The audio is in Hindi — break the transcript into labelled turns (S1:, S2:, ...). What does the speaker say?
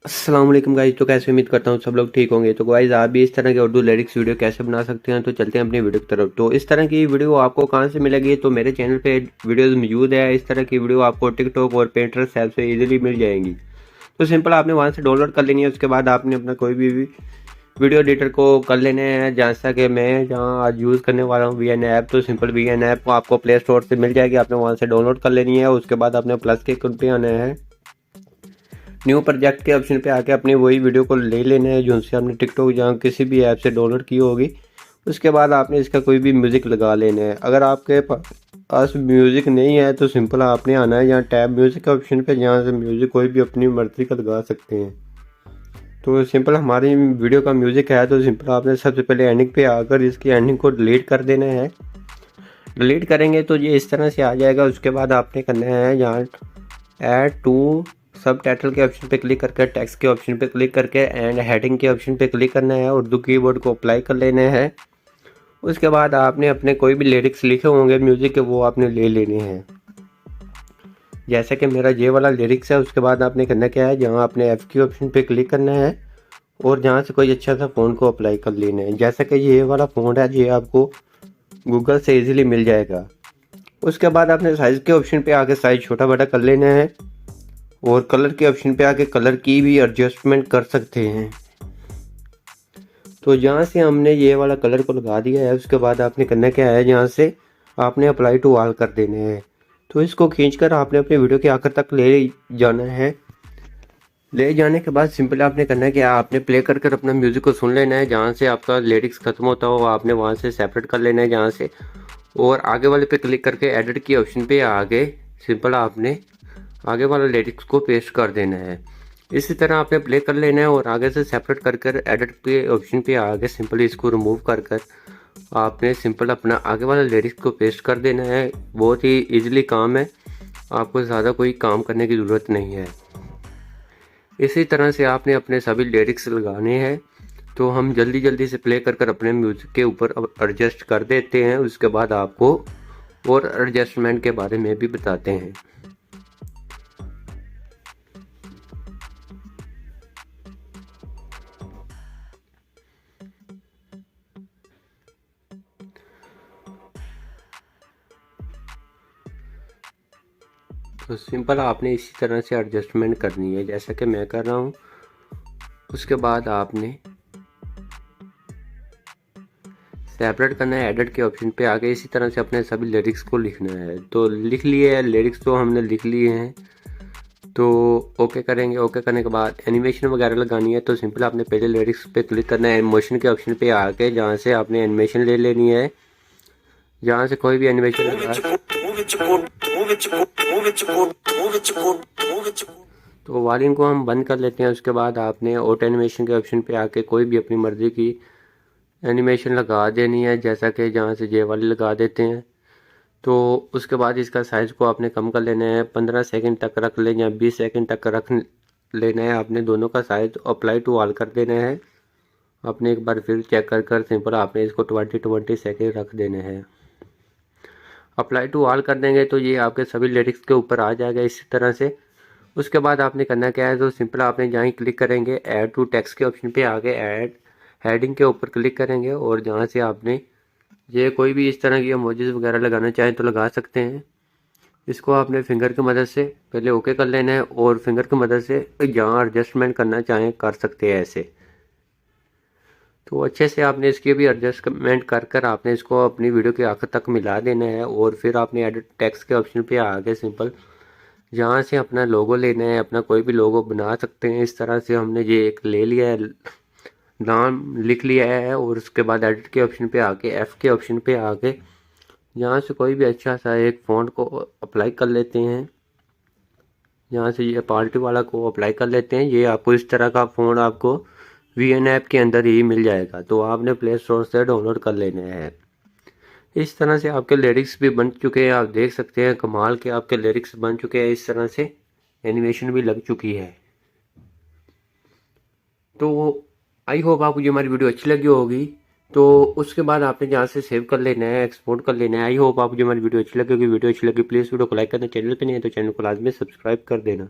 S1: अस्सलाम वालेकुम गाइस। तो कैसे उम्मीद करता हूँ सब लोग ठीक होंगे। तो गाइस आप भी इस तरह के उर्दू लिरिक्स वीडियो कैसे बना सकते हैं, तो चलते हैं अपनी वीडियो की तरफ। तो इस तरह की वीडियो आपको कहाँ से मिलेगी, तो मेरे चैनल पे वीडियोस मौजूद है। इस तरह की वीडियो आपको टिकटॉक और पिंटरेस्ट ऐप से इजीली मिल जाएंगी। तो सिंपल आपने वहाँ से डाउनलोड कर लेनी है। उसके बाद आपने अपना कोई भी वीडियो एडिटर को कर लेने हैं। जैसा कि मैं जहाँ आज यूज़ करने वाला हूँ VN ऐप, तो सिंपल VN ऐप को आपको प्ले स्टोर से मिल जाएगी। आपने वहाँ से डाउनलोड कर लेनी है। उसके बाद आपने प्लस के आइकन पे आना है, न्यू प्रोजेक्ट के ऑप्शन पे आके अपनी वही वीडियो को ले लेना है जो से आपने टिकटॉक या किसी भी ऐप से डाउनलोड की होगी। उसके बाद आपने इसका कोई भी म्यूज़िक लगा लेना है। अगर आपके पास म्यूज़िक नहीं है तो सिंपल आपने आना है यहाँ टैब म्यूज़िक के ऑप्शन पे, जहाँ से म्यूज़िक कोई भी अपनी मर्ज़ी का लगा सकते हैं। तो सिंपल हमारी वीडियो का म्यूज़िक है, तो सिंपल आपने सबसे पहले एंडिंग पे आकर इसकी एंडिंग को डिलीट कर देना है। डिलीट करेंगे तो ये इस तरह से आ जाएगा। उसके बाद आपने करना है यहाँ ऐड टू सब टाइटल के ऑप्शन पे क्लिक करके टेक्स्ट के ऑप्शन पे क्लिक करके एंड हेडिंग के ऑप्शन पे क्लिक करना है। उर्दू कीवर्ड को अप्लाई कर लेना है। उसके बाद आपने अपने कोई भी लिरिक्स लिखे होंगे म्यूज़िक के, वो आपने ले लेने हैं। जैसे कि मेरा ये वाला लिरिक्स है। उसके बाद आपने करना क्या है, जहाँ आपने एफ के ऑप्शन पे क्लिक करना है और जहाँ से कोई अच्छा सा फ़ोन को अप्लाई कर लेना है। जैसे कि ये वाला फ़ोन है, ये आपको गूगल से ईजिली मिल जाएगा। उसके बाद आपने साइज़ के ऑप्शन पे आके साइज़ छोटा बड़ा कर लेना है और कलर के ऑप्शन पे आके कलर की भी एडजस्टमेंट कर सकते हैं। तो यहाँ से हमने ये वाला कलर को लगा दिया है। उसके बाद आपने करना क्या है, यहाँ से आपने अप्लाई टू ऑल कर देने हैं। तो इसको खींचकर आपने अपने वीडियो के आखिर तक ले जाना है। ले जाने के बाद सिंपल आपने करना है कि आपने प्ले कर कर अपना म्यूज़िक को सुन लेना है। जहाँ से आपका लिरिक्स ख़त्म होता हो आपने वहाँ से सेपरेट कर लेना है जहाँ से, और आगे वाले पे क्लिक करके एडिट की ऑप्शन पे आगे सिंपल आपने आगे वाला लिरिक्स को पेस्ट कर देना है। इसी तरह आपने प्ले कर लेना है और आगे से सेपरेट कर कर एडिट के ऑप्शन पे आगे सिंपल इसको रिमूव कर कर आपने सिंपल अपना आगे वाला लिरिक्स को पेस्ट कर देना है। बहुत ही इजीली काम है, आपको ज़्यादा कोई काम करने की ज़रूरत नहीं है। इसी तरह से आपने अपने सभी लिरिक्स लगाने हैं। तो हम जल्दी जल्दी से प्ले कर कर अपने म्यूज़िक के ऊपर अब एडजस्ट कर देते हैं। उसके बाद आपको और एडजस्टमेंट के बारे में भी बताते हैं। तो सिंपल आपने इसी तरह से एडजस्टमेंट करनी है जैसा कि मैं कर रहा हूँ। उसके बाद आपने सेपरेट करना है, एडिट के ऑप्शन पे आके इसी तरह से अपने सभी लिरिक्स को लिखना है। तो लिख लिए है लिरिक्स, तो हमने लिख लिए हैं। तो ओके करेंगे। ओके करने के बाद एनिमेशन वगैरह लगानी है। तो सिंपल आपने पहले लिरिक्स पे क्लिक करना है, एनिमेशन के ऑप्शन पे आके जहाँ से आपने एनिमेशन ले लेनी है। जहाँ से कोई भी एनिमेशन लगा, तो वॉल्यूम को हम बंद कर लेते हैं। उसके बाद आपने ऑटो एनिमेशन के ऑप्शन पे आके कोई भी अपनी मर्ज़ी की एनिमेशन लगा देनी है, जैसा कि जहाँ से जे वाली लगा देते हैं। तो उसके बाद इसका साइज़ को आपने कम कर लेना है, 15 सेकंड तक रख लें या 20 सेकंड तक रख लेना है। आपने दोनों का साइज़ अप्लाई टू ऑल कर देना है। आपने एक बार फिर चेक कर कर सिंपल आपने इसको 20 सेकंड रख देने हैं। अप्लाई टू ऑल कर देंगे तो ये आपके सभी लिरिक्स के ऊपर आ जाएगा इसी तरह से। उसके बाद आपने करना क्या है, तो सिंपल आपने जहाँ ही क्लिक करेंगे ऐड टू टेक्स्ट के ऑप्शन पे आगे ऐड हेडिंग के ऊपर क्लिक करेंगे और जहाँ से आपने ये कोई भी इस तरह की इमोजीज वगैरह लगाना चाहें तो लगा सकते हैं। इसको आपने फिंगर की मदद से पहले ओके कर लेना है और फिंगर की मदद से जहाँ एडजस्टमेंट करना चाहें कर सकते हैं ऐसे। तो अच्छे से आपने इसकी भी एडजस्टमेंट कर कर आपने इसको अपनी वीडियो के आखिर तक मिला देना है और फिर आपने एडिट टेक्स्ट के ऑप्शन पे आगे सिंपल जहाँ से अपना लोगो लेना है, अपना कोई भी लोगो बना सकते हैं। इस तरह से हमने ये एक ले लिया है, नाम लिख लिया है और उसके बाद एडिट के ऑप्शन पे आके एफ़ के ऑप्शन पे आके यहाँ से कोई भी अच्छा सा एक फ़ॉन्ट को अप्लाई कर लेते हैं। यहाँ से ये पार्टी वाला को अप्लाई कर लेते हैं। ये आपको इस तरह का फ़ॉन्ट आपको VN ऐप के अंदर ही मिल जाएगा, तो आपने प्ले स्टोर से डाउनलोड कर लेना है। इस तरह से आपके लिरिक्स भी बन चुके हैं, आप देख सकते हैं कमाल के आपके लिरिक्स बन चुके हैं। इस तरह से एनिमेशन भी लग चुकी है। तो आई होप आपको ये हमारी वीडियो अच्छी लगी होगी। तो उसके बाद आपने जहाँ से सेव कर लेना है, एक्सपोर्ट कर लेना है। आई होप आपको जो हमारी वीडियो अच्छी लगी होगी। वीडियो अच्छी लगी प्लीज़ वीडियो को लाइक करना, चैनल पे नहीं है तो चैनल को लाजमी सब्सक्राइब कर देना।